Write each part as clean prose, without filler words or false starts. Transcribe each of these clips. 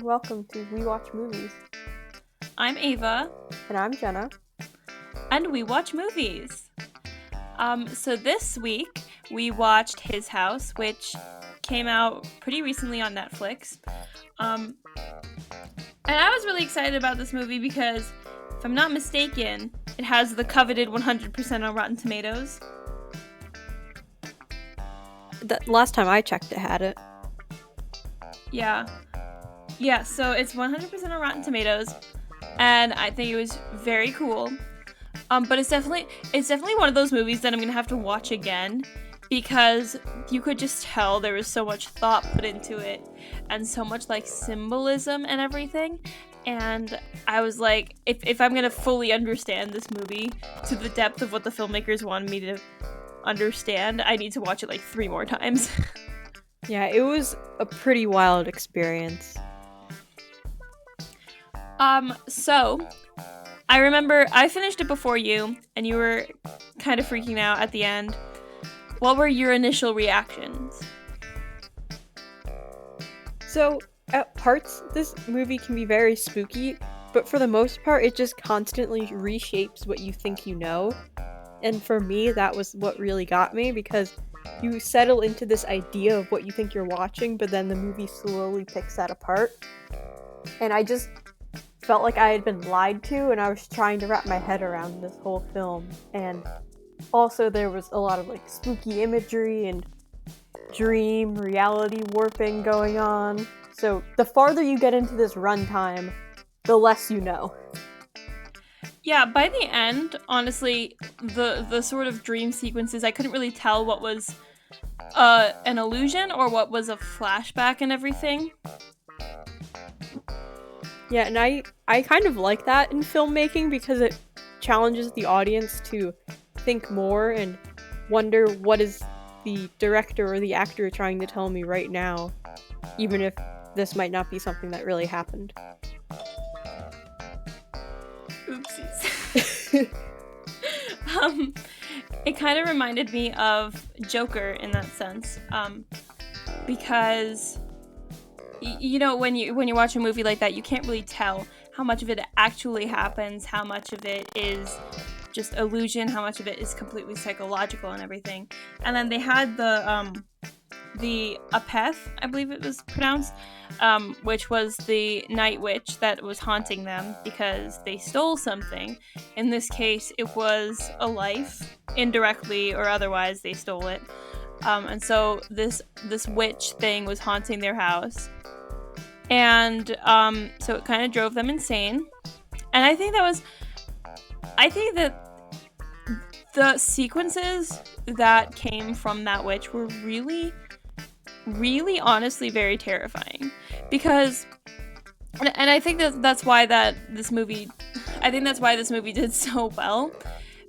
welcome to We Watch Movies. I'm Ava. And I'm Jenna. And we watch movies. So this week, we watched His House, which came out pretty recently on Netflix. And I was really excited about this movie because, if I'm not mistaken, it has the coveted 100% on Rotten Tomatoes. The last time I checked, it had it. Yeah, so it's 100% on Rotten Tomatoes, and I think it was very cool. But it's definitely one of those movies that I'm gonna have to watch again, because you could just tell there was so much thought put into it, and so much like symbolism and everything. And I was like, if I'm gonna fully understand this movie to the depth of what the filmmakers wanted me to understand, I need to watch it like 3 more times. Yeah, it was a pretty wild experience. So I remember I finished it before you, and you were kind of freaking out at the end. What were your initial reactions? So, at parts, this movie can be very spooky, but for the most part, it just constantly reshapes what you think you know. And for me, that was what really got me, because you settle into this idea of what you think you're watching, but then the movie slowly picks that apart. And I just felt like I had been lied to, and I was trying to wrap my head around this whole film. And also there was a lot of like spooky imagery and dream reality warping going on. So the farther you get into this runtime, the less you know. Yeah, by the end, honestly, the sort of dream sequences, I couldn't really tell what was an illusion or what was a flashback and everything. Yeah, and I kind of like that in filmmaking, because it challenges the audience to think more and wonder, what is the director or the actor trying to tell me right now, even if this might not be something that really happened. Oopsies. It kind of reminded me of Joker in that sense, because you know, when you watch a movie like that, you can't really tell how much of it actually happens, how much of it is just illusion, how much of it is completely psychological and everything. And then they had the Apeth, I believe it was pronounced, which was the night witch that was haunting them because they stole something. In this case, it was a life, indirectly or otherwise they stole it. And so this witch thing was haunting their house. And so it kind of drove them insane. And I think that the sequences that came from that witch were really, really honestly very terrifying. Because, and I think that's why this movie did so well.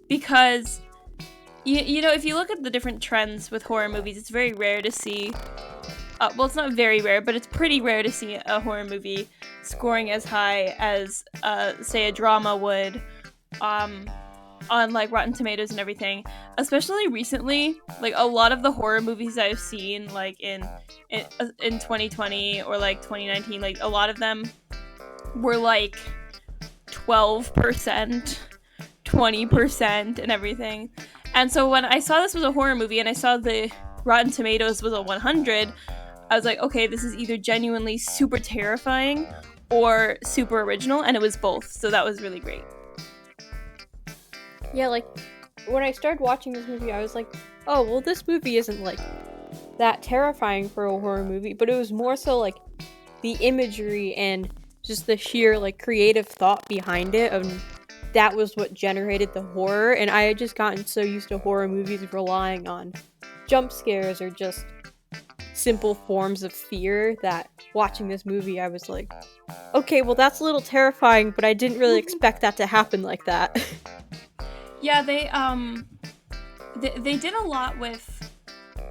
Because, you know, if you look at the different trends with horror movies, it's very rare to see, well, it's not very rare, but it's pretty rare to see a horror movie scoring as high as, say, a drama would, on like Rotten Tomatoes and everything. Especially recently, like a lot of the horror movies I've seen, like in 2020 or like 2019, like a lot of them were like 12%, 20% and everything. And so when I saw this was a horror movie and I saw the Rotten Tomatoes was a 100, I was like, okay, this is either genuinely super terrifying or super original, and it was both. So that was really great. Yeah, like, when I started watching this movie, I was like, oh, well, this movie isn't, like, that terrifying for a horror movie, but it was more so, like, the imagery and just the sheer, like, creative thought behind it, and that was what generated the horror, and I had just gotten so used to horror movies relying on jump scares or just simple forms of fear that watching this movie, I was like, okay, well, that's a little terrifying, but I didn't really expect that to happen like that. Yeah, they did a lot with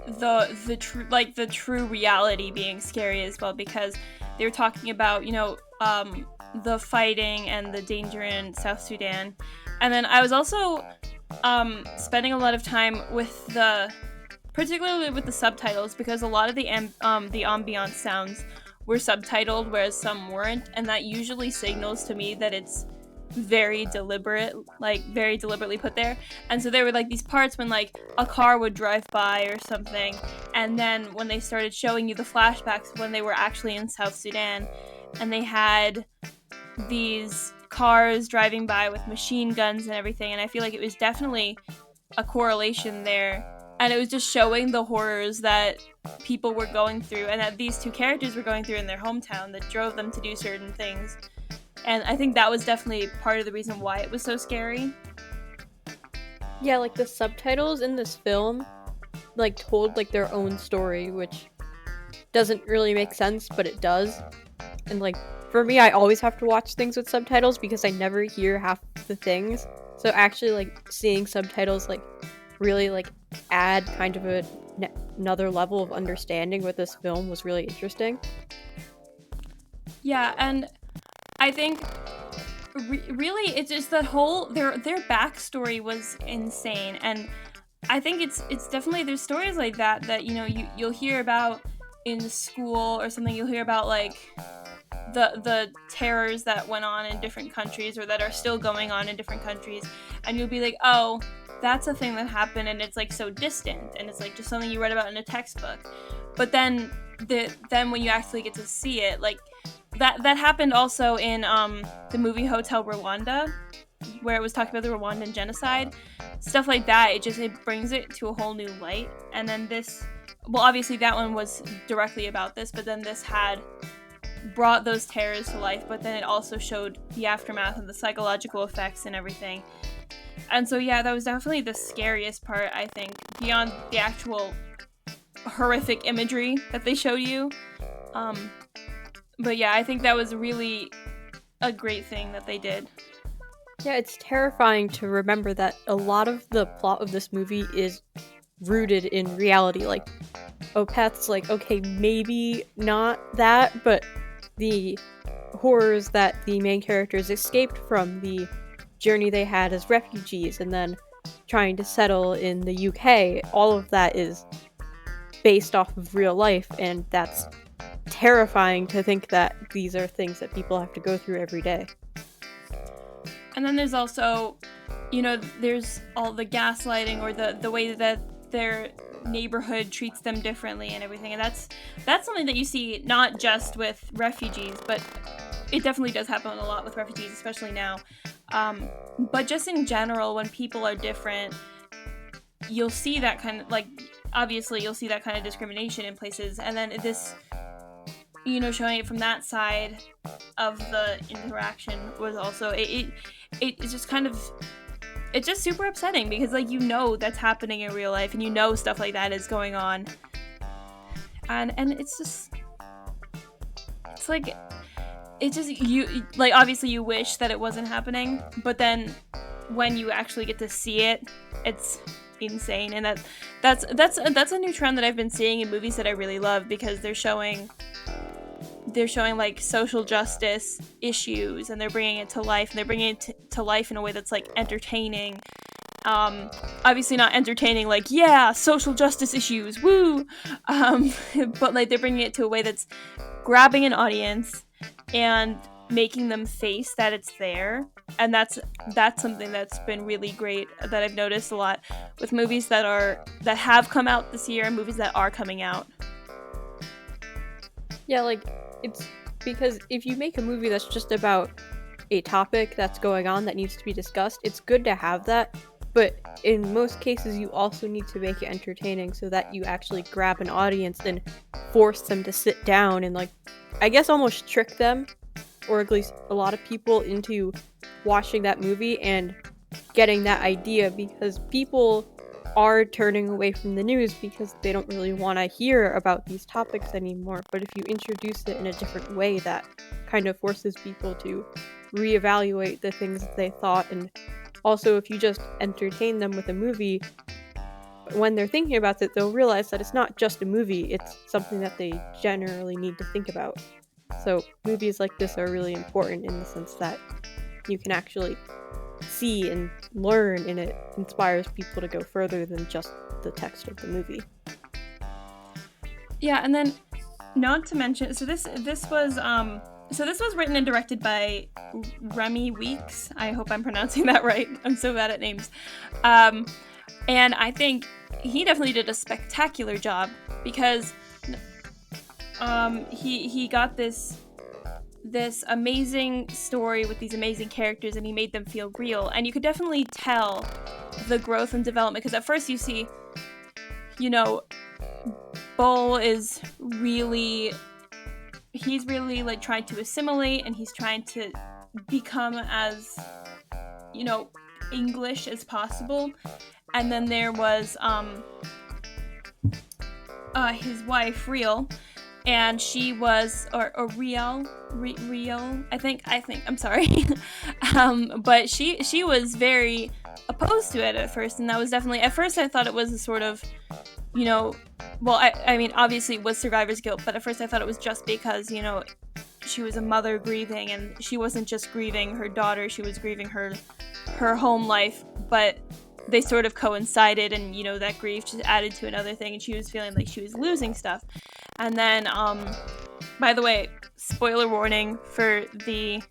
the true reality being scary as well, because they were talking about, you know, the fighting and the danger in South Sudan. And then I was also spending a lot of time with particularly with the subtitles, because a lot of the ambiance sounds were subtitled, whereas some weren't, and that usually signals to me that it's very deliberate, like very deliberately put there. And so there were like these parts when like a car would drive by or something, and then when they started showing you the flashbacks when they were actually in South Sudan, and they had these cars driving by with machine guns and everything, and I feel like it was definitely a correlation there, and it was just showing the horrors that people were going through and that these two characters were going through in their hometown that drove them to do certain things. And I think that was definitely part of the reason why it was so scary. Yeah, like the subtitles in this film like told like their own story, which doesn't really make sense, but it does. And like for me, I always have to watch things with subtitles because I never hear half the things. So actually like seeing subtitles like really like add kind of another level of understanding with this film was really interesting. Yeah, and I think really it's just that whole their backstory was insane, and I think it's definitely there's stories like that you know you'll hear about in school or something. You'll hear about like the terrors that went on in different countries or that are still going on in different countries, and you'll be like, oh, that's a thing that happened, and it's like so distant, and it's like just something you read about in a textbook. But then when you actually get to see it, like that happened also in the movie Hotel Rwanda, where it was talking about the Rwandan genocide, stuff like that. It brings it to a whole new light. And then this, well, obviously that one was directly about this, but then this had brought those terrors to life, but then it also showed the aftermath and the psychological effects and everything. And so yeah, that was definitely the scariest part, I think, beyond the actual horrific imagery that they showed you. But yeah, I think that was really a great thing that they did. Yeah, it's terrifying to remember that a lot of the plot of this movie is rooted in reality. Like, Opeth's like, okay, maybe not that, but the horrors that the main characters escaped from, the journey they had as refugees, and then trying to settle in the UK, all of that is based off of real life, and that's terrifying to think that these are things that people have to go through every day. And then there's also, you know, there's all the gaslighting or the way that their neighborhood treats them differently and everything. And that's something that you see not just with refugees, but it definitely does happen a lot with refugees, especially now. But just in general, when people are different, you'll see that kind of, like, obviously you'll see that kind of discrimination in places. And then this, you know, showing it from that side of the interaction was also, it's just kind of, it's just super upsetting because, like, you know that's happening in real life and you know stuff like that is going on. And it's just, it's like, it's just, you, like, obviously you wish that it wasn't happening, but then when you actually get to see it, it's insane. And that's a new trend that I've been seeing in movies that I really love, because they're showing like social justice issues, and they're bringing it to life, and they're bringing it to life in a way that's like entertaining. Obviously not entertaining like, yeah, social justice issues, woo, but like they're bringing it to a way that's grabbing an audience and making them face that it's there. And that's something that's been really great that I've noticed a lot with movies that have come out this year and movies that are coming out. Yeah, like, it's because if you make a movie that's just about a topic that's going on that needs to be discussed, it's good to have that, but in most cases you also need to make it entertaining so that you actually grab an audience and force them to sit down and, like, I guess almost trick them, or at least a lot of people, into watching that movie and getting that idea, because people are turning away from the news because they don't really want to hear about these topics anymore. But if you introduce it in a different way, that kind of forces people to reevaluate the things that they thought. And also, if you just entertain them with a movie, when they're thinking about it, they'll realize that it's not just a movie, it's something that they generally need to think about. So movies like this are really important in the sense that you can actually see and learn, and it inspires people to go further than just the text of the movie. Yeah, and then Not to mention, this was written and directed by Remy Weeks. I hope I'm pronouncing that right. I'm so bad at names. And I think he definitely did a spectacular job because he got this amazing story with these amazing characters, and he made them feel real. And you could definitely tell the growth and development, because at first you see, you know, Bull is really, he's really like trying to assimilate, and he's trying to become as, you know, English as possible. And then there was his wife Real, and she was or Real, I think I'm sorry. But she was very opposed to it at first, and that was definitely, at first I thought it was a sort of, you know, well, I mean, obviously it was survivor's guilt, but at first I thought it was just because, you know, she was a mother grieving, and she wasn't just grieving her daughter, she was grieving her home life, but they sort of coincided, and, you know, that grief just added to another thing, and she was feeling like she was losing stuff. And then, by the way, spoiler warning for the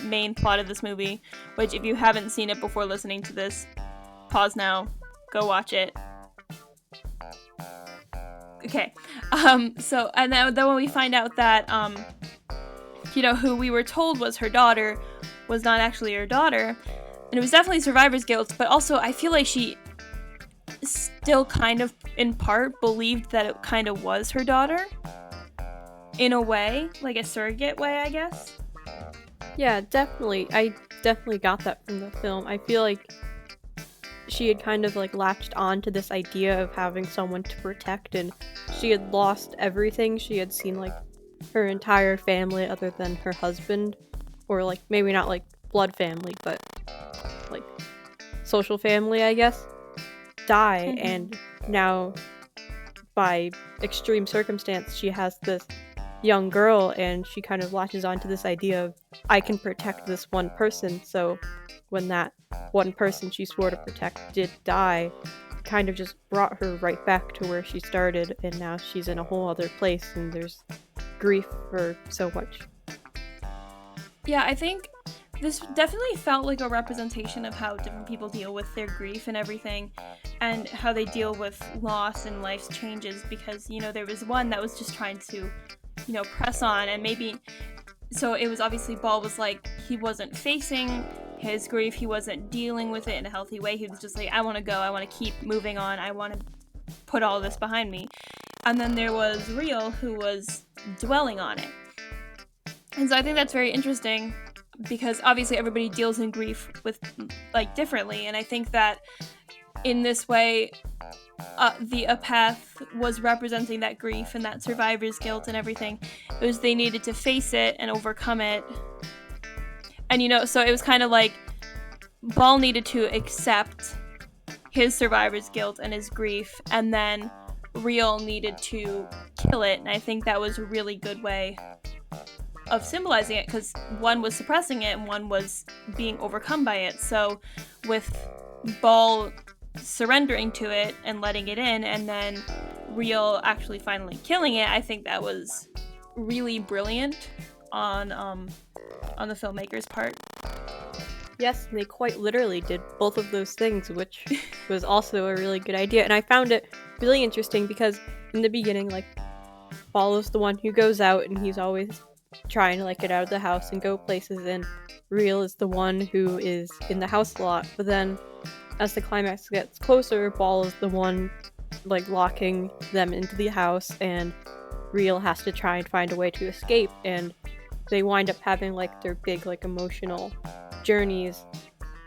main plot of this movie, which if you haven't seen it before listening to this, pause now, go watch it. Okay, so, and then when we find out that, you know, who we were told was her daughter was not actually her daughter, and it was definitely survivor's guilt, but also I feel like she still kind of, in part, believed that it kind of was her daughter, in a way, like a surrogate way, I guess. Yeah, definitely. I definitely got that from the film. I feel like she had kind of like latched on to this idea of having someone to protect, and she had lost everything. She had seen like her entire family other than her husband, or like maybe not like blood family, but like social family, I guess, die. Mm-hmm. And now by extreme circumstance she has this young girl, and she kind of latches onto this idea of, I can protect this one person. So when that one person she swore to protect did die, kind of just brought her right back to where she started, and now she's in a whole other place, and there's grief for so much. Yeah, I think this definitely felt like a representation of how different people deal with their grief and everything, and how they deal with loss and life's changes, because, you know, there was one that was just trying to, you know, press on, and maybe, so it was obviously Ball was like, he wasn't facing his grief, he wasn't dealing with it in a healthy way, he was just like, I want to go, I want to keep moving on, I want to put all this behind me. And then there was Real, who was dwelling on it. And so I think that's very interesting, because obviously everybody deals in grief with, like, differently, and I think that in this way, the Apeth was representing that grief and that survivor's guilt and everything. It was, they needed to face it and overcome it. And, you know, so it was kind of like Ball needed to accept his survivor's guilt and his grief, and then Real needed to kill it. And I think that was a really good way of symbolizing it, because one was suppressing it and one was being overcome by it. So with Ball surrendering to it and letting it in, and then Real actually finally killing it, I think that was really brilliant on the filmmaker's part. Yes, and they quite literally did both of those things, which was also a really good idea. And I found it really interesting because in the beginning, like, Ball is the one who goes out, and he's always trying to like get out of the house and go places, and Real is the one who is in the house a lot. But then as the climax gets closer, Ball is the one like locking them into the house, and Real has to try and find a way to escape, and they wind up having like their big like emotional journeys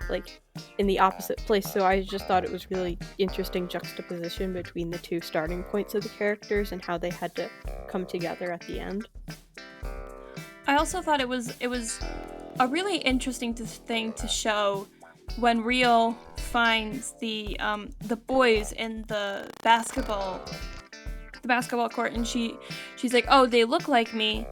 like in the opposite place. So I just thought it was really interesting juxtaposition between the two starting points of the characters and how they had to come together at the end. I also thought it was a really interesting thing to show when Real finds the boys in the basketball court, and she's like, oh, they look like me,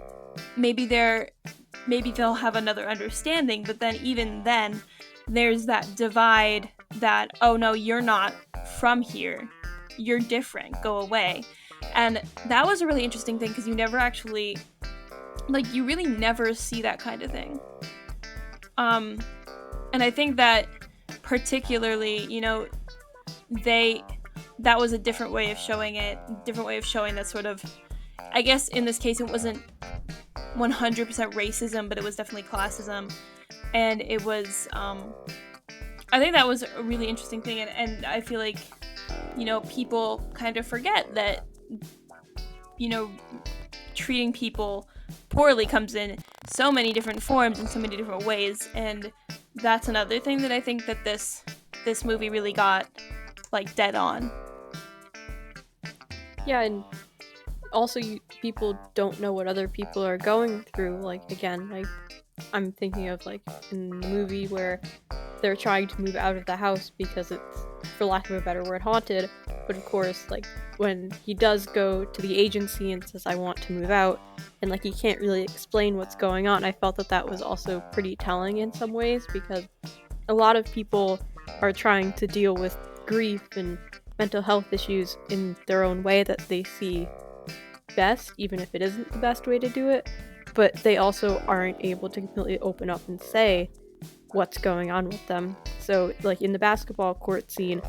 maybe they'll have another understanding. But then even then there's that divide that, oh no, you're not from here, you're different, go away. And that was a really interesting thing because you never actually, like, you really never see that kind of thing. And I think that particularly, you know, that was a different way of showing it, different way of showing that sort of, I guess in this case it wasn't 100% racism, but it was definitely classism. And it was, I think that was a really interesting thing, and I feel like, you know, people kind of forget that, you know, treating people poorly comes in so many different forms in so many different ways, and that's another thing that I think that this movie really got, like, dead on. Yeah, and also people don't know what other people are going through. Like, again, like, I'm thinking of, like, in the movie where they're trying to move out of the house because it's, for lack of a better word, haunted. But of course, like, when he does go to the agency and says, I want to move out, and, like, he can't really explain what's going on, I felt that that was also pretty telling in some ways, because a lot of people are trying to deal with grief and mental health issues in their own way that they see best, even if it isn't the best way to do it, but they also aren't able to completely open up and say what's going on with them. So, like, in the basketball court scene,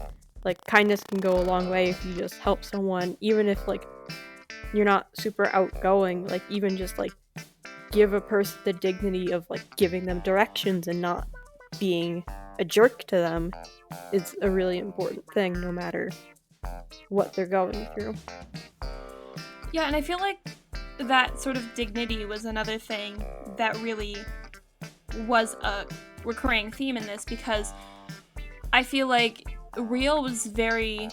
like, kindness can go a long way if you just help someone, even if, like, you're not super outgoing. Like, even just, like, give a person the dignity of, like, giving them directions and not being a jerk to them is a really important thing, no matter what they're going through. Yeah, and I feel like that sort of dignity was another thing that really was a recurring theme in this, because I feel like Riel was very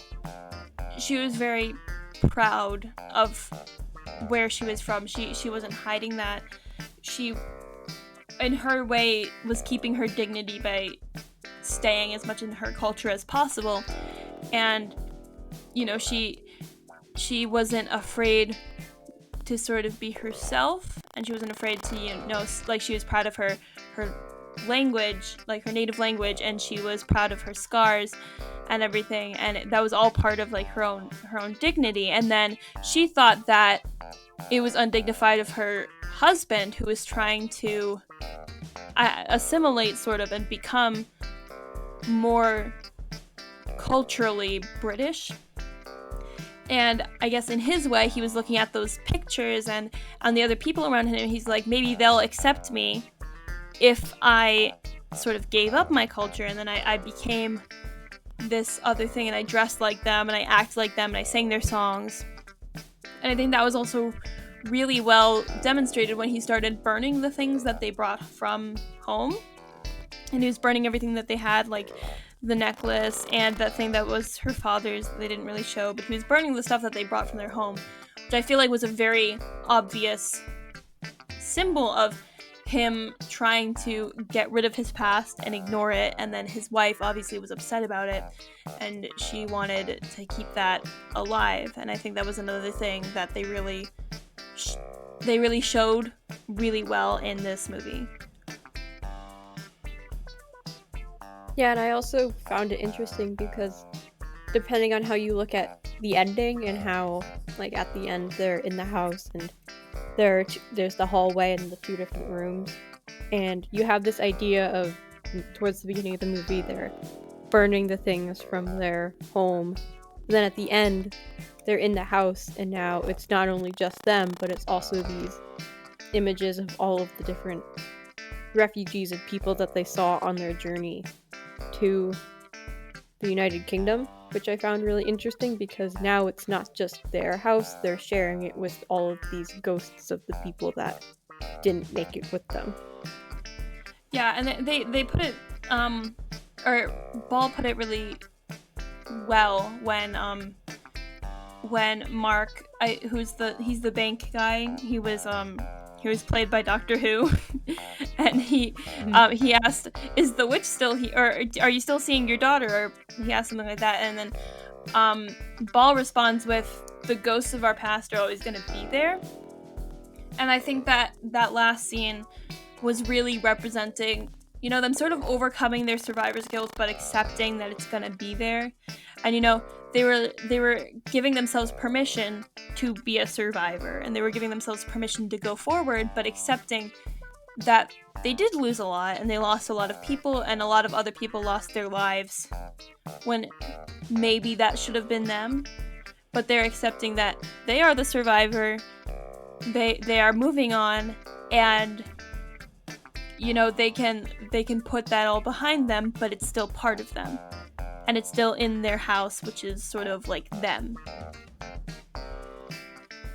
proud of where she was from. She wasn't hiding that. She, in her way, was keeping her dignity by staying as much in her culture as possible. And, you know, she wasn't afraid to sort of be herself, and she wasn't afraid to, you know, like, she was proud of her language, like her native language, and she was proud of her scars and everything, and that was all part of, like, her own dignity. And then she thought that it was undignified of her husband, who was trying to assimilate sort of and become more culturally British. And I guess in his way, he was looking at those pictures and on the other people around him, he's like, maybe they'll accept me if I sort of gave up my culture, and then I became this other thing, and I dressed like them, and I acted like them, and I sang their songs. And I think that was also really well demonstrated when he started burning the things that they brought from home. And he was burning everything that they had, like the necklace and that thing that was her father's that they didn't really show, but he was burning the stuff that they brought from their home, which I feel like was a very obvious symbol of him trying to get rid of his past and ignore it. And then his wife obviously was upset about it, and she wanted to keep that alive. And I think that was another thing that they really showed really well in this movie. Yeah, and I also found it interesting because depending on how you look at the ending and how, like, at the end they're in the house and there's the hallway and the two different rooms, and you have this idea of, towards the beginning of the movie, they're burning the things from their home. Then at the end, they're in the house, and now it's not only just them, but it's also these images of all of the different refugees and people that they saw on their journey to the United Kingdom, which I found really interesting because now it's not just their house, they're sharing it with all of these ghosts of the people that didn't make it with them. Yeah, and they put it, or Ball put it really well when Mark, he's the bank guy, he was played by Doctor Who, and he asked, "Is the witch still here? Or are you still seeing your daughter?" Or he asked something like that, and then Ball responds with, "The ghosts of our past are always going to be there." And I think that last scene was really representing, you know, them sort of overcoming their survivor's guilt, but accepting that it's going to be there. And they were giving themselves permission to be a survivor, and they were giving themselves permission to go forward, but accepting that they did lose a lot, and they lost a lot of people, and a lot of other people lost their lives when maybe that should have been them. But they're accepting that they are the survivor, they are moving on, and they can put that all behind them, but it's still part of them, and it's still in their house, which is sort of like them.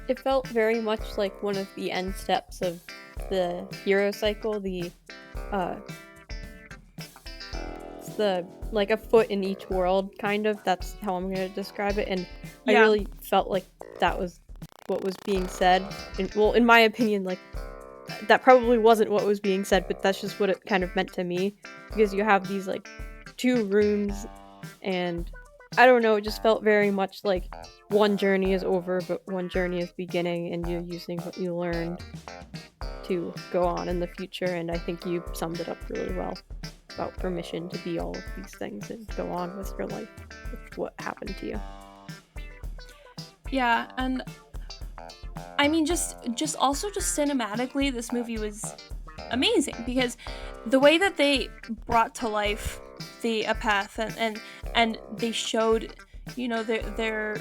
It felt very much like one of the end steps of the hero cycle. It's the like a foot in each world, kind of. That's how I'm going to describe it. And Yeah. I really felt like that was what was being said. In my opinion, like, that probably wasn't what was being said, but that's just what it kind of meant to me. Because you have these, like, 2 rooms, and I don't know, it just felt very much like one journey is over, but one journey is beginning, and you're using what you learned to go on in the future. And I think you summed it up really well about permission to be all of these things and go on with your life with what happened to you. Yeah, and I mean, just cinematically, this movie was amazing, because the way that they brought to life the Apeth, and they showed, their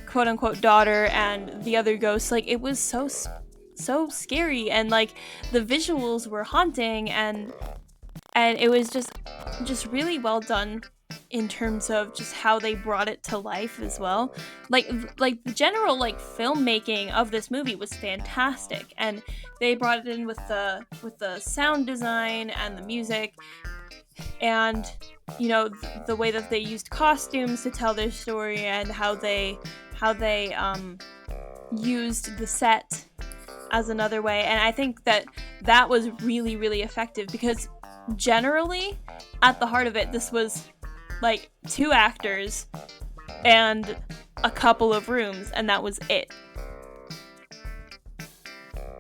quote unquote daughter and the other ghosts, like, it was so scary, and like the visuals were haunting, and it was just really well done in terms of just how they brought it to life as well. Like the general, like, filmmaking of this movie was fantastic, and they brought it in with the sound design and the music, and the way that they used costumes to tell their story, and how they used the set as another way. And I think that was really, really effective, because generally at the heart of it, this was like 2 actors and a couple of rooms, and that was it.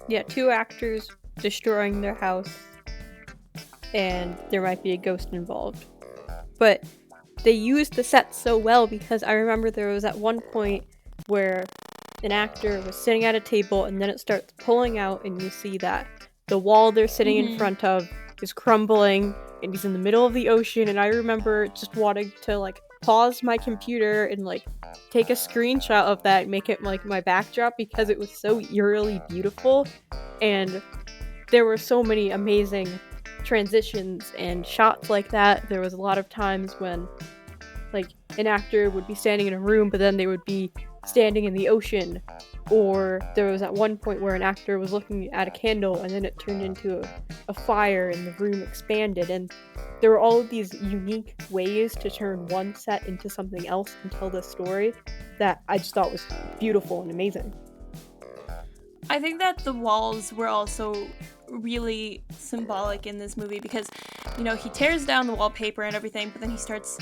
Yeah, 2 actors destroying their house, and there might be a ghost involved. But they used the set so well, because I remember there was at one point where an actor was sitting at a table, and then it starts pulling out, and you see that the wall they're sitting in front of is crumbling, and he's in the middle of the ocean. And I remember just wanting to, like, pause my computer and, like, take a screenshot of that and make it, like, my backdrop, because it was so eerily beautiful, and there were so many amazing transitions and shots like that. There was a lot of times when, like, an actor would be standing in a room, but then they would be standing in the ocean. Or there was at one point where an actor was looking at a candle, and then it turned into a fire, and the room expanded. And there were all of these unique ways to turn one set into something else and tell the story that I just thought was beautiful and amazing. I think that the walls were also really symbolic in this movie, because he tears down the wallpaper and everything, but then he starts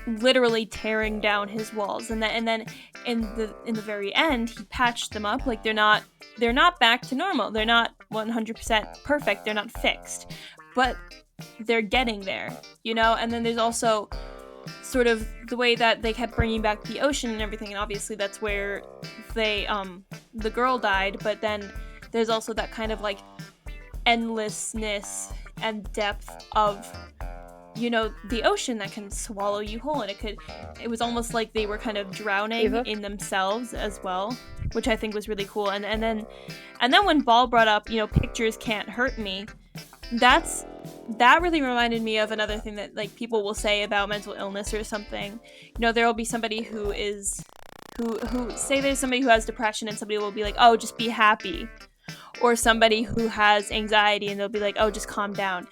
literally tearing down his walls, and then in the very end, he patched them up. Like, they're not back to normal, they're not 100% perfect, they're not fixed, but they're getting there, and then there's also sort of the way that they kept bringing back the ocean and everything, and obviously that's where they the girl died, but then there's also that kind of, like, endlessness and depth of the ocean that can swallow you whole, and it was almost like they were kind of drowning in themselves as well, which I think was really cool. And then when Ball brought up, pictures can't hurt me, that really reminded me of another thing that, like, people will say about mental illness or something. There will be somebody who say there's somebody who has depression, and somebody will be like, oh, just be happy. Or somebody who has anxiety, and they'll be like, oh, just calm down.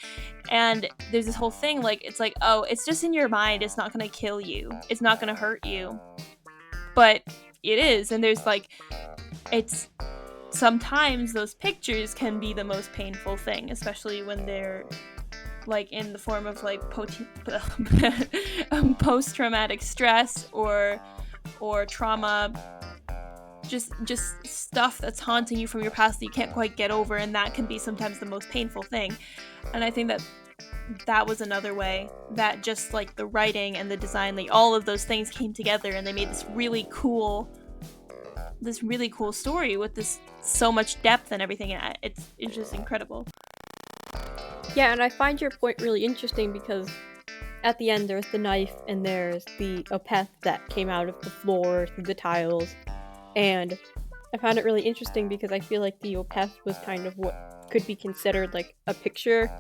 And there's this whole thing, like, it's like, oh, it's just in your mind, it's not gonna kill you, it's not gonna hurt you. But it is, and there's, like, it's sometimes those pictures can be the most painful thing, especially when they're, like, in the form of, like, post-traumatic stress or trauma. Just stuff that's haunting you from your past that you can't quite get over, and that can be sometimes the most painful thing. And I think that that was another way that just like the writing and the design, like all of those things came together and they made this really cool story with this so much depth and everything. It's just incredible. Yeah, and I find your point really interesting because at the end there's the knife and there's the Opeth that came out of the floor through the tiles. And I found it really interesting because I feel like the Opeth was kind of what could be considered like a picture.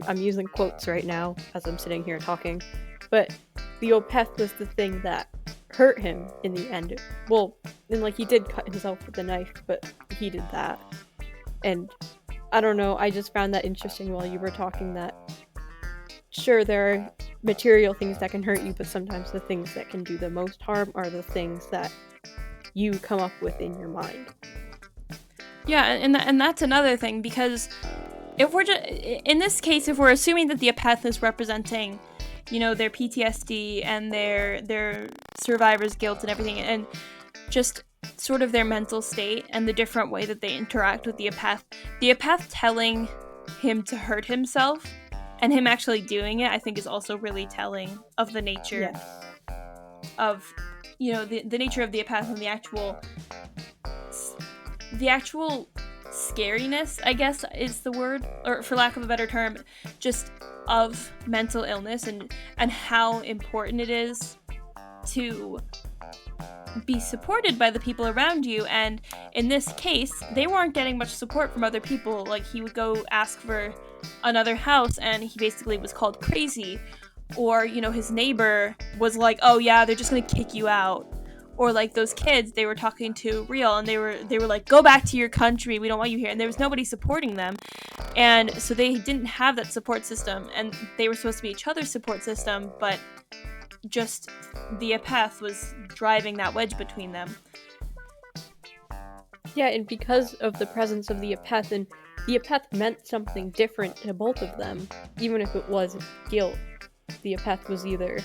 I'm using quotes right now as I'm sitting here talking. But the Opeth was the thing that hurt him in the end. Well, and like he did cut himself with the knife, but he did that. And I don't know, I just found that interesting while you were talking that sure, there are material things that can hurt you, but sometimes the things that can do the most harm are the things that you come up with in your mind. Yeah, and that's another thing, because if we're just, in this case, if we're assuming that the Opeth is representing, you know, their PTSD and their survivor's guilt and everything, and just sort of their mental state and the different way that they interact with the Opeth telling him to hurt himself and him actually doing it, I think is also really telling of the nature of, you know, the nature of the Opeth and the actual scariness, I guess is the word, or for lack of a better term, just of mental illness and how important it is to be supported by the people around you. And in this case, they weren't getting much support from other people. Like, he would go ask for another house and he basically was called crazy, or, you know, his neighbor was like, oh yeah, they're just gonna kick you out. Or like those kids, they were talking to Real and they were like, go back to your country, we don't want you here. And there was nobody supporting them. And so they didn't have that support system, and they were supposed to be each other's support system, but just the Opeth was driving that wedge between them. Yeah, and because of the presence of the Opeth, and the Opeth meant something different to both of them, even if it was guilt. The Opeth was either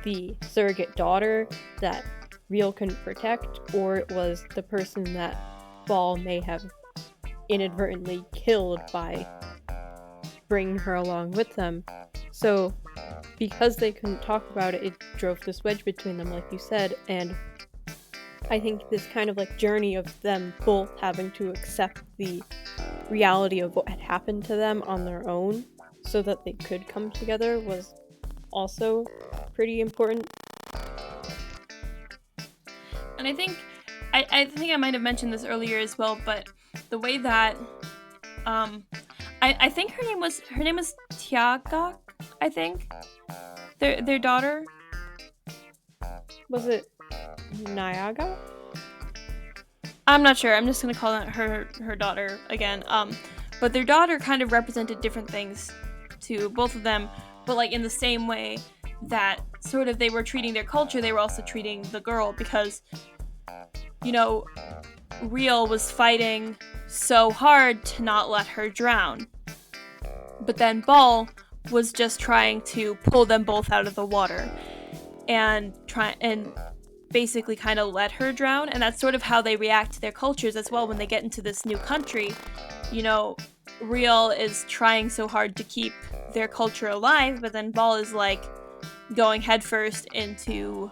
the surrogate daughter that Real couldn't protect, or it was the person that Ball may have inadvertently killed by bringing her along with them. So, because they couldn't talk about it, it drove this wedge between them, like you said, and I think this kind of like journey of them both having to accept the reality of what had happened to them on their own so that they could come together was also pretty important. And I think I might have mentioned this earlier as well, but the way that I think her name was Tiagak, I think. Their daughter. Was it Niaga? I'm not sure. I'm just gonna call her daughter again. But their daughter kind of represented different things to both of them, but like in the same way that sort of they were treating their culture, they were also treating the girl, because, you know, Real was fighting so hard to not let her drown. But then Ball was just trying to pull them both out of the water and basically kind of let her drown. And that's sort of how they react to their cultures as well when they get into this new country. You know, Real is trying so hard to keep their culture alive, but then Ball is like going headfirst into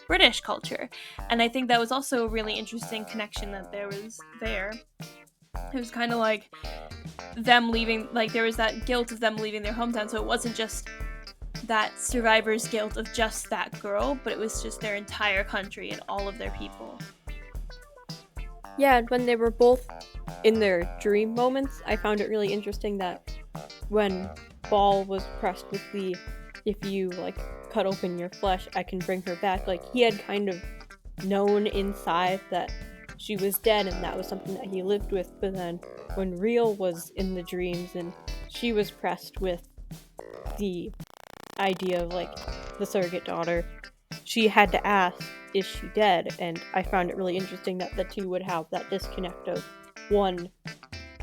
British culture. And I think that was also a really interesting connection that there was there. It was kind of like them leaving, like there was that guilt of them leaving their hometown, so it wasn't just that survivor's guilt of just that girl, but it was just their entire country and all of their people. Yeah, and when they were both in their dream moments, I found it really interesting that when Ball was pressed with the, if you like cut open your flesh, I can bring her back, like he had kind of known inside that she was dead and that was something that he lived with. But then when Real was in the dreams and she was pressed with the idea of like the surrogate daughter, she had to ask, is she dead? And I found it really interesting that the two would have that disconnect of one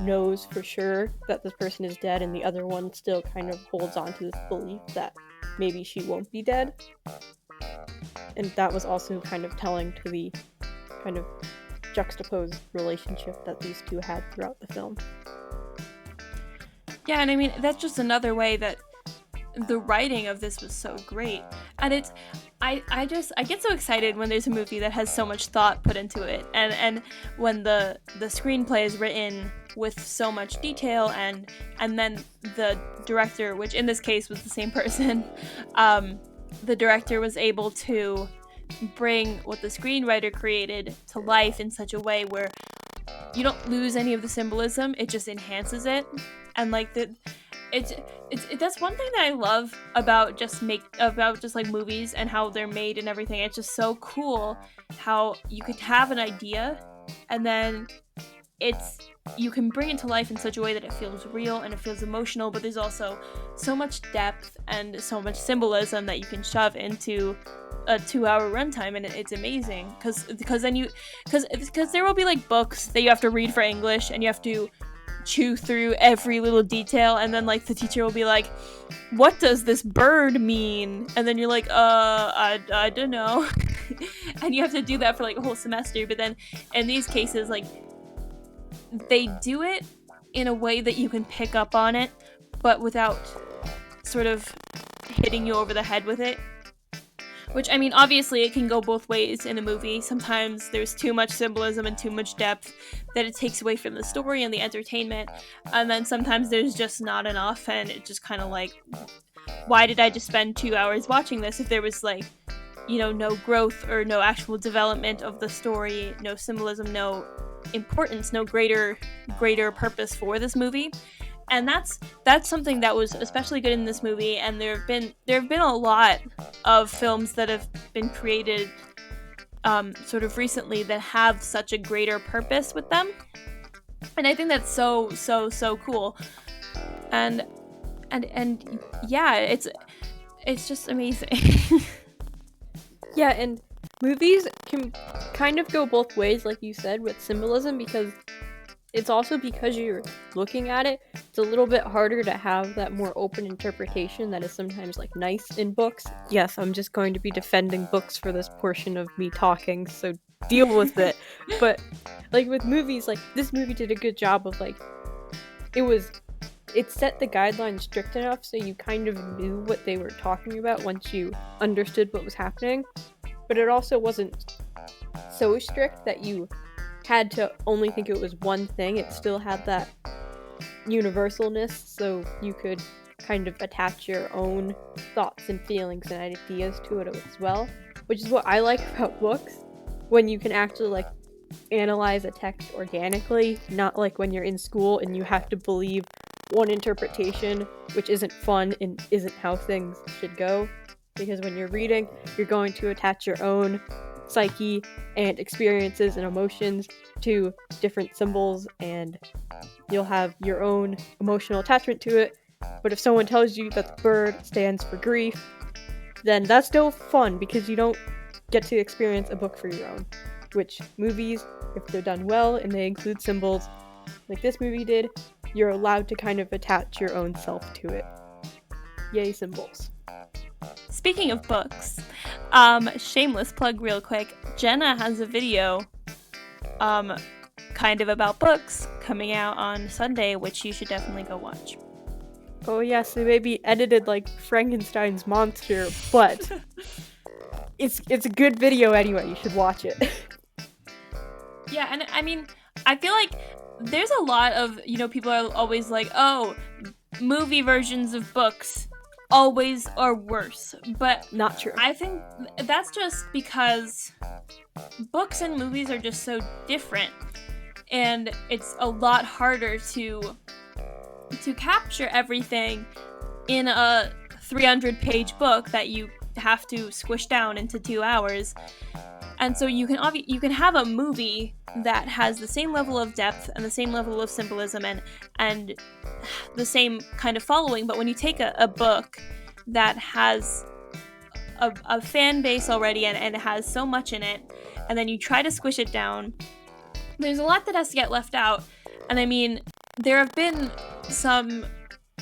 knows for sure that this person is dead and the other one still kind of holds on to this belief that maybe she won't be dead. And that was also kind of telling to the kind of juxtaposed relationship that these two had throughout the film. Yeah, and I mean, that's just another way that the writing of this was so great. And it's I get so excited when there's a movie that has so much thought put into it, and when the screenplay is written with so much detail, and then the director, which in this case was the same person, the director was able to bring what the screenwriter created to life in such a way where you don't lose any of the symbolism, it just enhances it. And like it's that's one thing that I love about just like movies and how they're made and everything. It's just so cool how you could have an idea and then you can bring it to life in such a way that it feels real and it feels emotional, but there's also so much depth and so much symbolism that you can shove into a 2-hour runtime, and it's amazing because there will be like books that you have to read for English and you have to chew through every little detail, and then like the teacher will be like, what does this bird mean? And then you're like, I don't know. And you have to do that for like a whole semester. But then in these cases, like, they do it in a way that you can pick up on it, but without sort of hitting you over the head with it. Which, I mean, obviously it can go both ways in a movie. Sometimes there's too much symbolism and too much depth that it takes away from the story and the entertainment. And then sometimes there's just not enough, and it just kind of like, why did I just spend 2 hours watching this if there was like, you know, no growth or no actual development of the story, no symbolism, no importance, no greater purpose for this movie. And that's something that was especially good in this movie. And there have been a lot of films that have been created sort of recently that have such a greater purpose with them, and I think that's so cool. And yeah, it's just amazing. Yeah, and movies can kind of go both ways, like you said, with symbolism, because it's also because you're looking at it, it's a little bit harder to have that more open interpretation that is sometimes like nice in books. Yes, I'm just going to be defending books for this portion of me talking, so deal with it. But like with movies, like this movie did a good job of like, it set the guidelines strict enough so you kind of knew what they were talking about once you understood what was happening. But it also wasn't so strict that you had to only think it was one thing. It still had that universalness, so you could kind of attach your own thoughts and feelings and ideas to it as well, which is what I like about books, when you can actually like analyze a text organically, not like when you're in school and you have to believe one interpretation, which isn't fun and isn't how things should go. Because when you're reading, you're going to attach your own psyche and experiences and emotions to different symbols, and you'll have your own emotional attachment to it. But if someone tells you that the bird stands for grief, then that's still fun because you don't get to experience a book for your own. Which movies, if they're done well and they include symbols like this movie did, you're allowed to kind of attach your own self to it. Yay, symbols. Speaking of books, shameless plug real quick, Jenna has a video kind of about books coming out on Sunday, which you should definitely go watch. Oh yes, it may be edited like Frankenstein's monster, but it's a good video anyway, you should watch it. Yeah, and I mean, I feel like there's a lot of, you know, people are always like, oh, movie versions of books always are worse, but not true. I think that's just because books and movies are just so different, and it's a lot harder to capture everything in a 300-page book that you have to squish down into 2 hours. And so you can have a movie that has the same level of depth and the same level of symbolism and the same kind of following, but when you take a book that has a fan base already and it has so much in it, and then you try to squish it down, there's a lot that has to get left out. And I mean, there have been some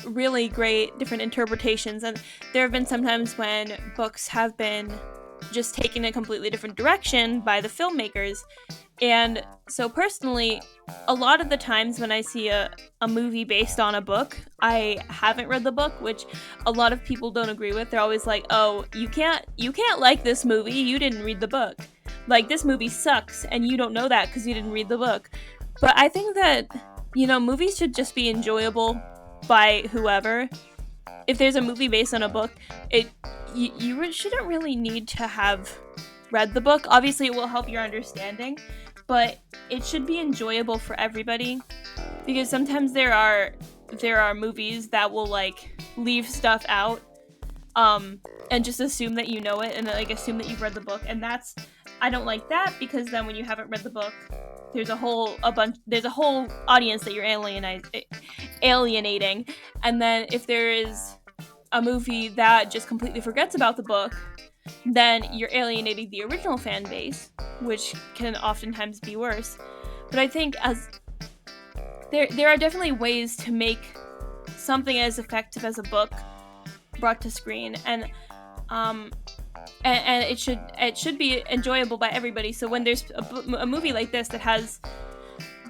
really great different interpretations, and there have been some times when books have been just taken a completely different direction by the filmmakers. And so personally, a lot of the times when I see a movie based on a book, I haven't read the book, which a lot of people don't agree with. They're always like, "Oh, you can't like this movie. You didn't read the book. Like, this movie sucks and you don't know that because you didn't read the book." But I think that, movies should just be enjoyable by whoever. If there's a movie based on a book, you shouldn't really need to have read the book. Obviously, it will help your understanding, but it should be enjoyable for everybody, because sometimes there are movies that will like leave stuff out, and just assume that you know it, and like assume that you've read the book, and I don't like that, because then when you haven't read the book, there's a whole audience that you're alienating, and then if there is a movie that just completely forgets about the book, then you're alienating the original fan base, which can oftentimes be worse. But I think there are definitely ways to make something as effective as a book brought to screen, and it should be enjoyable by everybody. So when there's a movie like this that has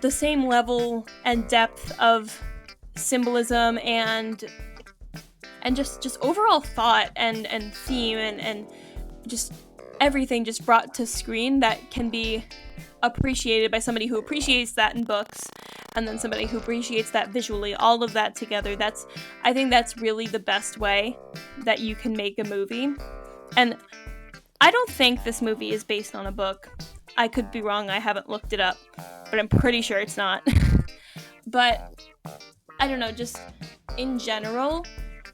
the same level and depth of symbolism and just overall thought and theme and just everything just brought to screen that can be appreciated by somebody who appreciates that in books, and then somebody who appreciates that visually, all of that together, I think that's really the best way that you can make a movie. And I don't think this movie is based on a book. I could be wrong, I haven't looked it up, but I'm pretty sure it's not. But I don't know, just in general,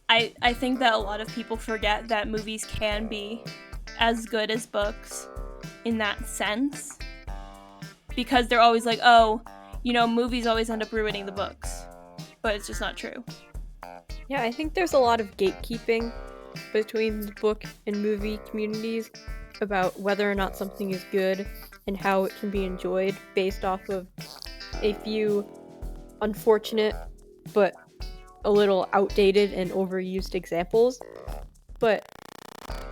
I think that a lot of people forget that movies can be as good as books in that sense, because they're always like, oh, movies always end up ruining the books, but it's just not true. Yeah, I think there's a lot of gatekeeping between the book and movie communities about whether or not something is good and how it can be enjoyed based off of a few unfortunate but a little outdated and overused examples. But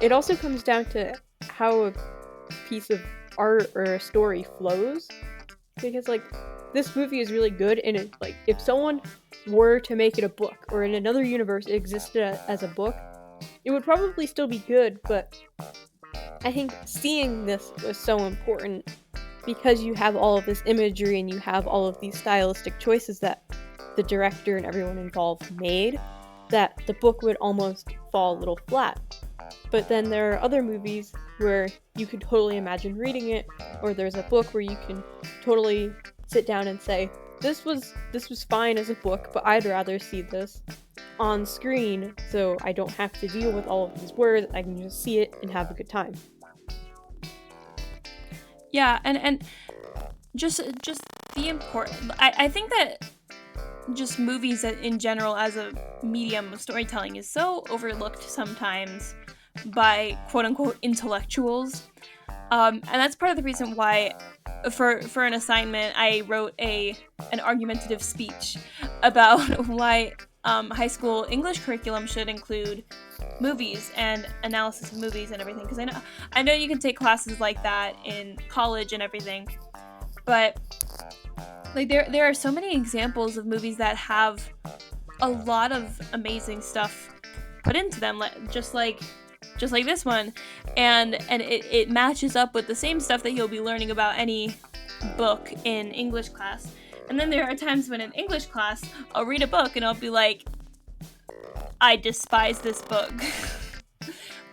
it also comes down to how a piece of art or a story flows, because like this movie is really good, and it, like, if someone were to make it a book, or in another universe it existed as a book, it would probably still be good. But I think seeing this was so important, because you have all of this imagery and you have all of these stylistic choices that the director and everyone involved made, that the book would almost fall a little flat. But then there are other movies where you could totally imagine reading it, or there's a book where you can totally sit down and say, this was fine as a book, but I'd rather see this on screen, so I don't have to deal with all of these words. I can just see it and have a good time. Yeah, and just the important. I think that just movies in general as a medium of storytelling is so overlooked sometimes by quote-unquote intellectuals, and that's part of the reason why for an assignment I wrote an argumentative speech about why high school English curriculum should include movies and analysis of movies and everything, because I know you can take classes like that in college and everything, but like there are so many examples of movies that have a lot of amazing stuff put into them, just like this one, and it matches up with the same stuff that you'll be learning about any book in English class. And then there are times when in English class I'll read a book and I'll be like, I despise this book.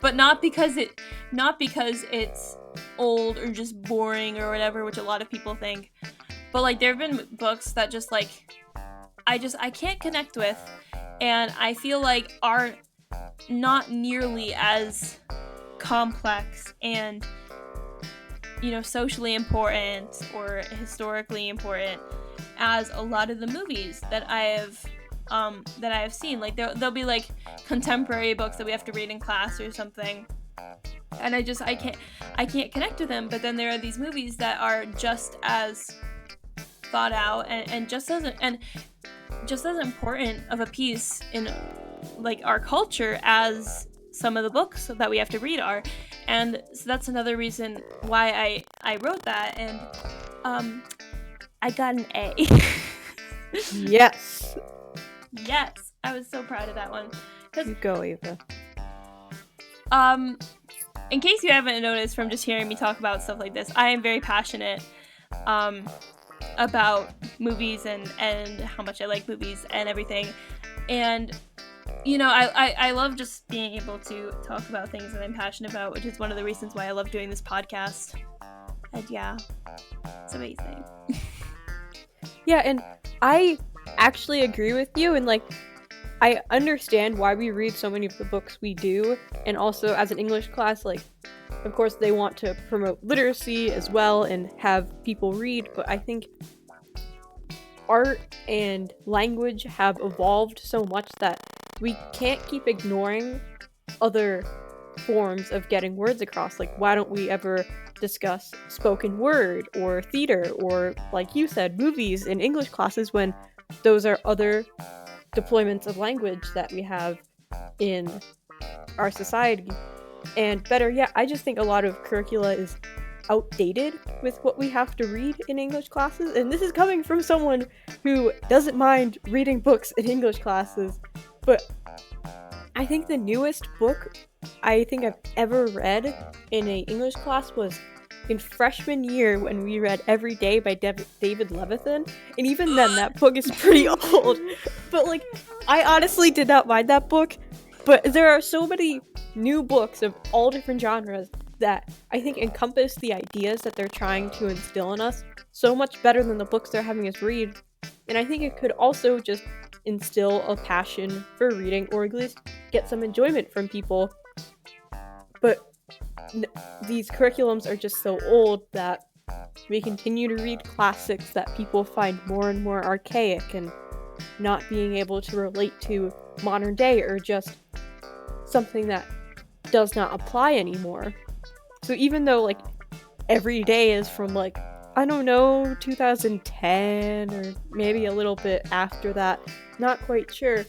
But not because it's old or just boring or whatever, which a lot of people think. But like there have been books that just like I can't connect with, and I feel like are not nearly as complex and socially important or historically important as a lot of the movies that I have seen. Like there'll be like contemporary books that we have to read in class or something, and I can't connect with them. But then there are these movies that are just as thought out and just as important of a piece in like our culture as some of the books that we have to read are. And so that's another reason why I wrote that, and I got an A. Yes. Yes, I was so proud of that one. You go, Ava. In case you haven't noticed from just hearing me talk about stuff like this, I am very passionate about movies and how much I like movies and everything. And, you know, I love just being able to talk about things that I'm passionate about, which is one of the reasons why I love doing this podcast. And yeah, it's amazing. Yeah, and I actually agree with you, and like, I understand why we read so many of the books we do, and also as an English class, like, of course they want to promote literacy as well and have people read, but I think art and language have evolved so much that we can't keep ignoring other forms of getting words across. Like, why don't we ever discuss spoken word or theater or, like you said, movies in English classes, when those are other deployments of language that we have in our society. And better yet, I just think a lot of curricula is outdated with what we have to read in English classes, and this is coming from someone who doesn't mind reading books in English classes. But I think the newest book I think I've ever read in an English class was in freshman year, when we read Every Day by David Levithan, and even then that book is pretty old. But like, I honestly did not mind that book, but there are so many new books of all different genres that I think encompass the ideas that they're trying to instill in us so much better than the books they're having us read. And I think it could also just instill a passion for reading, or at least get some enjoyment from people. But these curriculums are just so old that we continue to read classics that people find more and more archaic and not being able to relate to modern day, or just something that does not apply anymore. So even though, like, Every Day is from, like, I don't know, 2010 or maybe a little bit after that, not quite sure,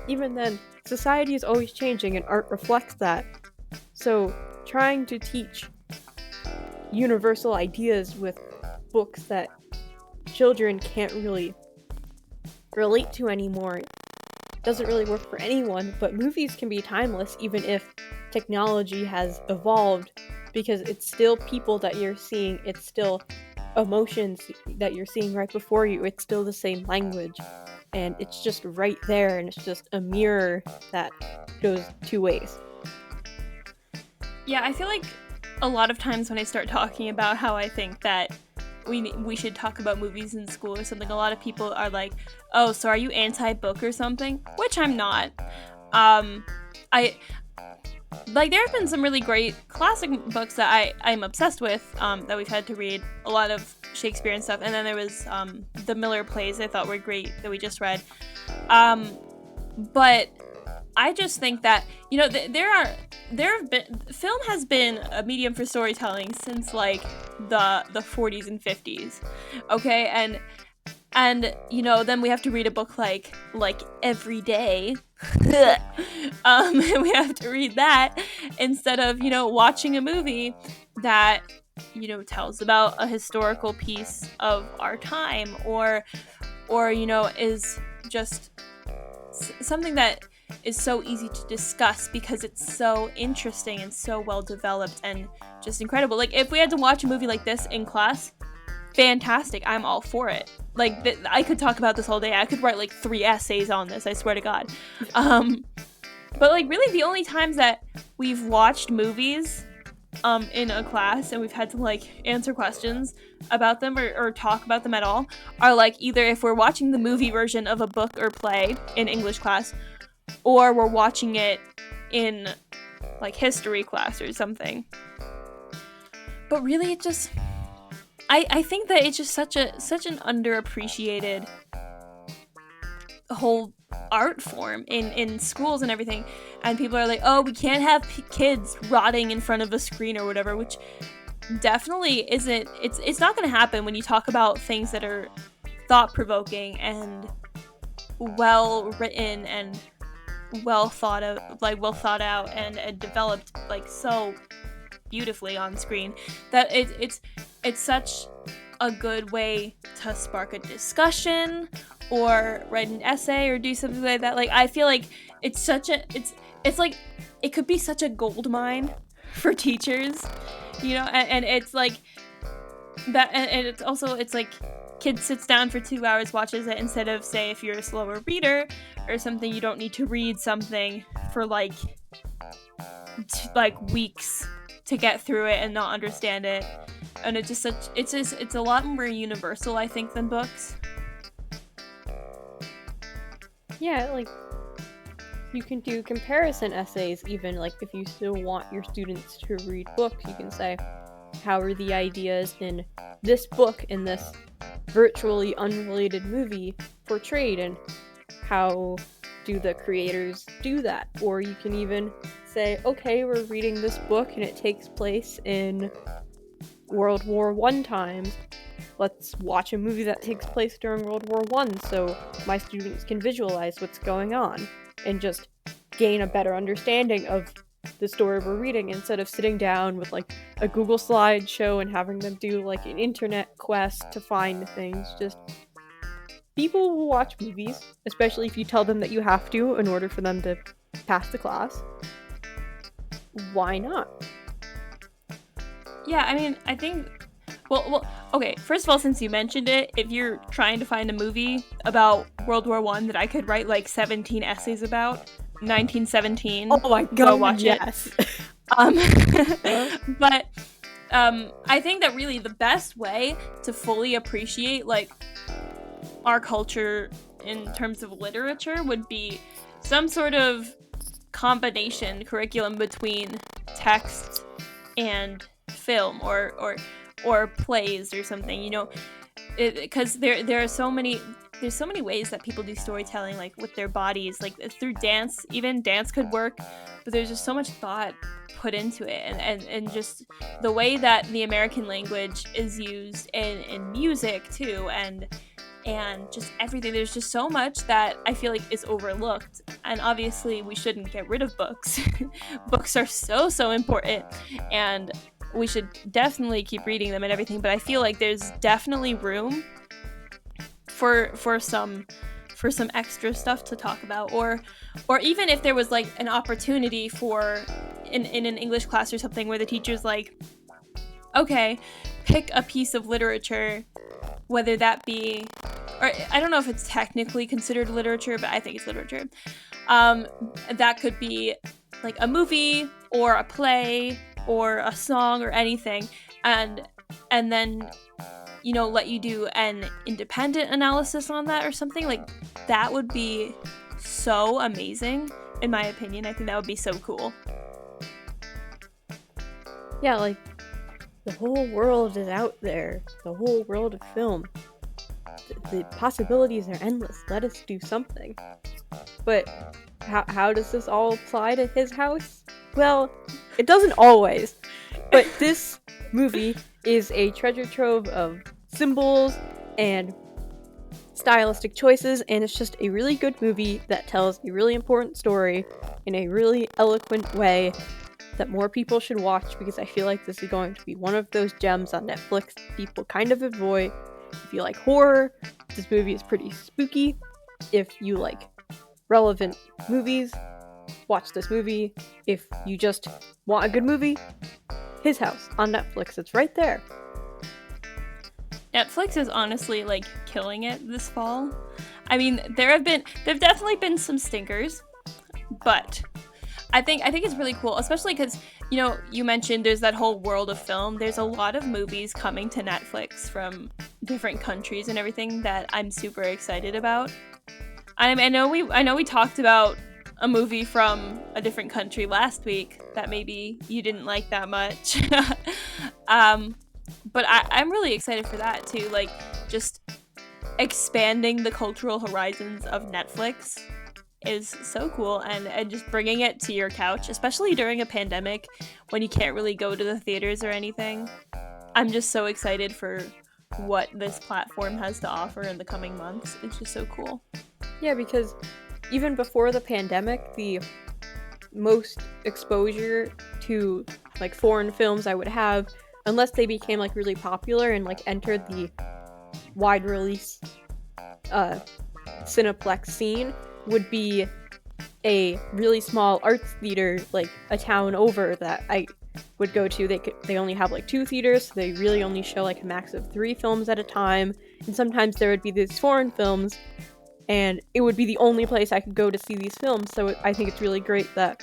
even then, society is always changing and art reflects that. So trying to teach universal ideas with books that children can't really relate to anymore doesn't really work for anyone. But movies can be timeless even if technology has evolved, because it's still people that you're seeing, it's still emotions that you're seeing right before you, it's still the same language, and it's just right there, and it's just a mirror that goes two ways. Yeah, I feel like a lot of times when I start talking about how I think that we should talk about movies in school or something, a lot of people are like, oh, so are you anti-book or something? Which I'm not. Like, there have been some really great classic books that I'm obsessed with, that we've had to read, a lot of Shakespeare and stuff, and then there was the Miller plays I thought were great that we just read. But I just think that, you know, film has been a medium for storytelling since, like, the 40s and 50s, okay? And you know, then we have to read a book like Every Day. And we have to read that instead of, you know, watching a movie that, you know, tells about a historical piece of our time, or you know, is just something that is so easy to discuss because it's so interesting and so well developed and just incredible. Like, if we had to watch a movie like this in class, fantastic, I'm all for it. Like, I could talk about this all day. I could write like 3 essays on this, I swear to God. But like, really the only times that we've watched movies in a class and we've had to like answer questions about them or talk about them at all are like either if we're watching the movie version of a book or play in English class, or we're watching it in like history class or something. But really, it just, I think that it's just such an underappreciated whole art form in schools and everything, and people are like, oh, we can't have kids rotting in front of a screen or whatever, which definitely isn't, it's not going to happen when you talk about things that are thought-provoking and well written and well thought out and developed like so beautifully on screen that it's such a good way to spark a discussion or write an essay or do something like that. Like I feel like it's like it could be such a gold mine for teachers, and it's like that, and it's like kid sits down for 2 hours, watches it, instead of, say, if you're a slower reader or something, you don't need to read something for like weeks to get through it and not understand it. And it's a lot more universal, I think, than books. Yeah, like you can do comparison essays, even like if you still want your students to read books, you can say, how are the ideas in this book, in this virtually unrelated movie, portrayed, and how do the creators do that? Or you can even say, okay, we're reading this book and it takes place in World War I times. Let's watch a movie that takes place during World War I so my students can visualize what's going on and just gain a better understanding of the story we're reading, instead of sitting down with like a Google slideshow and having them do like an internet quest to find things. Just people will watch movies, especially if you tell them that you have to in order for them to pass the class. Why not? Yeah, I mean, I think well, okay, first of all, since you mentioned it, if you're trying to find a movie about World War I that I could write like 17 essays about, 1917. Oh my god, go watch yes. it. But I think that really the best way to fully appreciate like our culture in terms of literature would be some sort of combination curriculum between text and film or plays or something, because there's so many ways that people do storytelling, like with their bodies, like through dance. Even dance could work, but there's just so much thought put into it, and just the way that the American language is used in music too, and just everything. There's just so much that I feel like is overlooked, and obviously we shouldn't get rid of books. Books are so important, and we should definitely keep reading them and everything, but I feel like there's definitely room for some extra stuff to talk about, or even if there was like an opportunity for in an English class or something where the teacher's like, okay, pick a piece of literature, whether that be, or I don't know if it's technically considered literature, but I think it's literature. That could be like a movie or a play or a song or anything, and then let you do an independent analysis on that or something. Like that would be so amazing, in my opinion. I think that would be so cool. Yeah, like the whole world is out there, the whole world of film. The possibilities are endless. Let us do something. But how does this all apply to his house? Well, it doesn't always. But this movie is a treasure trove of symbols and stylistic choices, and it's just a really good movie that tells a really important story in a really eloquent way that more people should watch, because I feel like this is going to be one of those gems on Netflix people kind of avoid. If you like horror, this movie is pretty spooky. If you like relevant movies, watch this movie. If you just want a good movie, His House on Netflix. It's right there. Netflix is honestly like killing it this fall. I mean, there've definitely been some stinkers, but I think it's really cool, especially because you mentioned there's that whole world of film. There's a lot of movies coming to Netflix from different countries and everything that I'm super excited about. I know we talked about a movie from a different country last week that maybe you didn't like that much. But I'm really excited for that too, like just expanding the cultural horizons of Netflix is so cool, and just bringing it to your couch, especially during a pandemic when you can't really go to the theaters or anything. I'm just so excited for what this platform has to offer in the coming months. It's just so cool. Yeah, because even before the pandemic, the most exposure to like foreign films I would have, unless they became like really popular and like entered the wide release Cineplex scene, would be a really small arts theater like a town over that I would go to. They only have like 2 theaters, so they really only show like a max of 3 films at a time, and sometimes there would be these foreign films and it would be the only place I could go to see these films. So I think it's really great that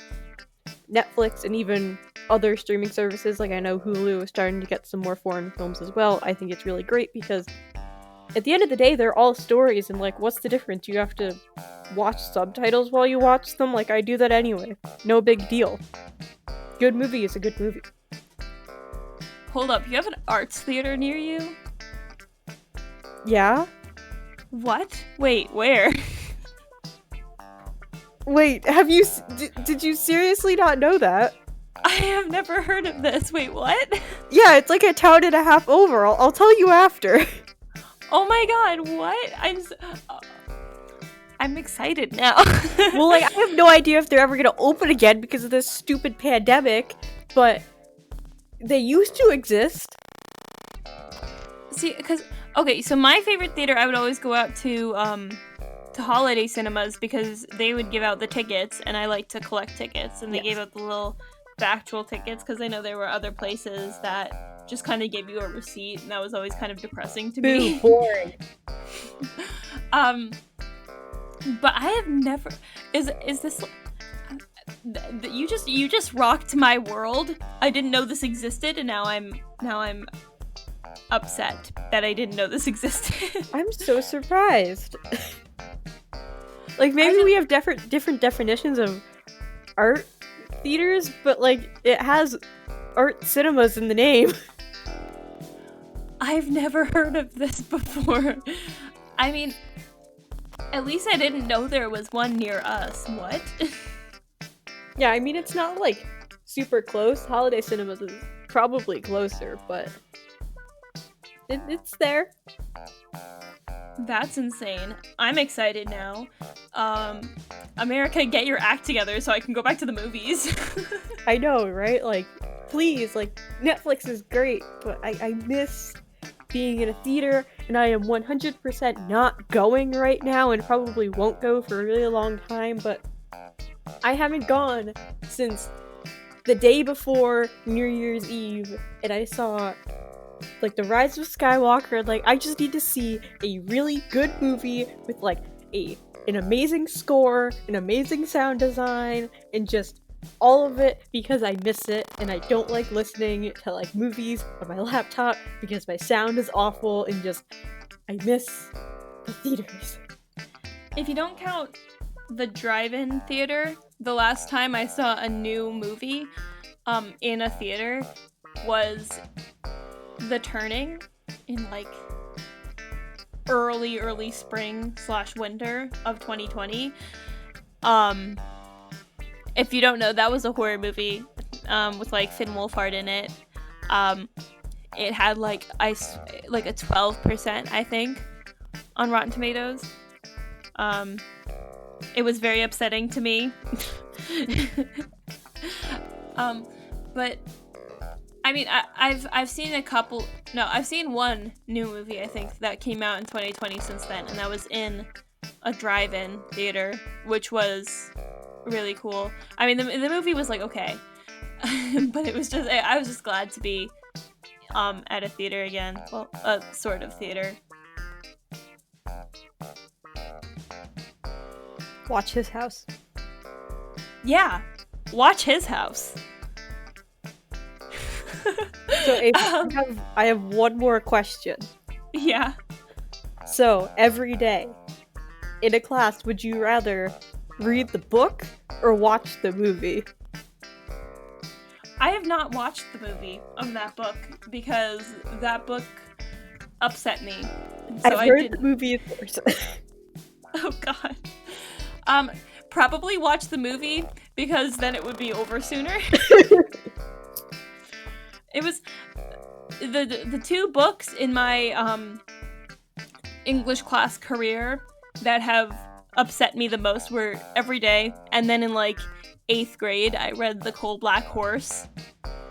Netflix and even other streaming services, like I know Hulu is starting to get some more foreign films as well. I think it's really great because at the end of the day, they're all stories, and like, what's the difference? You have to watch subtitles while you watch them? Like, I do that anyway. No big deal. Good movie is a good movie. Hold up, you have an arts theater near you? Yeah? What? Wait, where? Wait, did you seriously not know that? I have never heard of this. Wait, what? Yeah, it's like a town and a half over. I'll tell you after. Oh my god, what? I'm excited now. Well, like, I have no idea if they're ever gonna open again because of this stupid pandemic, but they used to exist. See, because, okay, so my favorite theater, I would always go out to Holiday Cinemas because they would give out the tickets, and I like to collect tickets, and they gave out the actual tickets, because I know there were other places that just kind of gave you a receipt, and that was always kind of depressing to me. Boring. But I have never. Is this? You just rocked my world. I didn't know this existed, and now I'm upset that I didn't know this existed. I'm so surprised. Like, maybe we have different definitions of art theaters, but like, it has art cinemas in the name. I've never heard of this before. I mean, at least I didn't know there was one near us. What? Yeah, I mean, it's not like super close. Holiday Cinemas is probably closer, but it's there. That's insane. I'm excited now. America, get your act together so I can go back to the movies. I know, right? Like, please, like, Netflix is great, but I miss being in a theater, and I am 100% not going right now, and probably won't go for a really long time, but I haven't gone since the day before New Year's Eve, and I saw like The Rise of Skywalker. Like, I just need to see a really good movie with like an amazing score, an amazing sound design, and just all of it, because I miss it, and I don't like listening to like movies on my laptop because my sound is awful, and just I miss the theaters. If you don't count the drive-in theater, the last time I saw a new movie in a theater was The Turning in like early spring / winter of 2020. If you don't know, that was a horror movie with like Finn Wolfhard in it. It had like a 12%, I think, on Rotten Tomatoes. It was very upsetting to me. But I mean, I've seen I've seen one new movie, I think, that came out in 2020 since then, and that was in a drive-in theater, which was really cool. I mean, the movie was like okay, but it was just, I was just glad to be at a theater again. Well, a sort of theater. Watch His House. Yeah, watch His House. So I have one more question. Yeah. So every day in a class, would you rather read the book or watch the movie? I have not watched the movie of that book because that book upset me. So I've heard the movie is worse. Oh god. Probably watch the movie because then it would be over sooner. It was the 2 books in my English class career that have upset me the most were every day, and then in like 8th grade, I read The Coal Black Horse.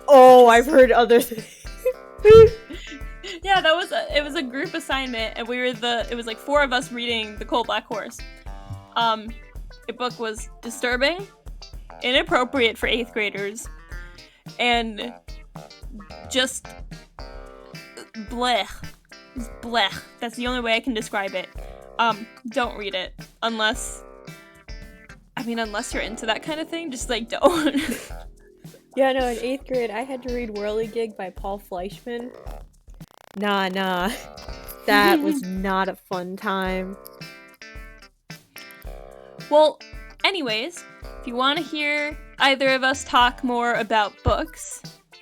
Oh, I've heard other things. Yeah, it was a group assignment, and it was like 4 of us reading The Coal Black Horse. The book was disturbing, inappropriate for 8th graders, and just blech. Blech. That's the only way I can describe it. Don't read it unless you're into that kind of thing. Just like don't. Yeah, no. In 8th grade, I had to read Whirligig by Paul Fleischman. Nah. That was not a fun time. Well, anyways, if you want to hear either of us talk more about books,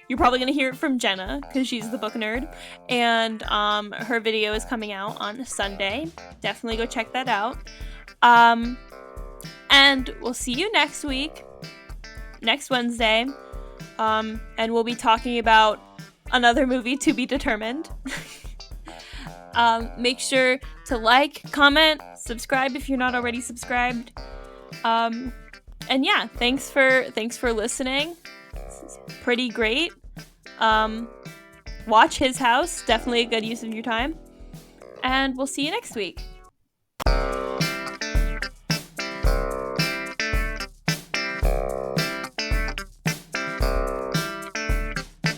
you're probably going to hear it from Jenna, because she's the book nerd, and her video is coming out on Sunday. Definitely go check that out. And we'll see you next week, next Wednesday, and we'll be talking about another movie to be determined. Make sure to like, comment, subscribe if you're not already subscribed. And yeah, thanks for listening. This is pretty great. Watch His House, definitely a good use of your time. And we'll see you next week.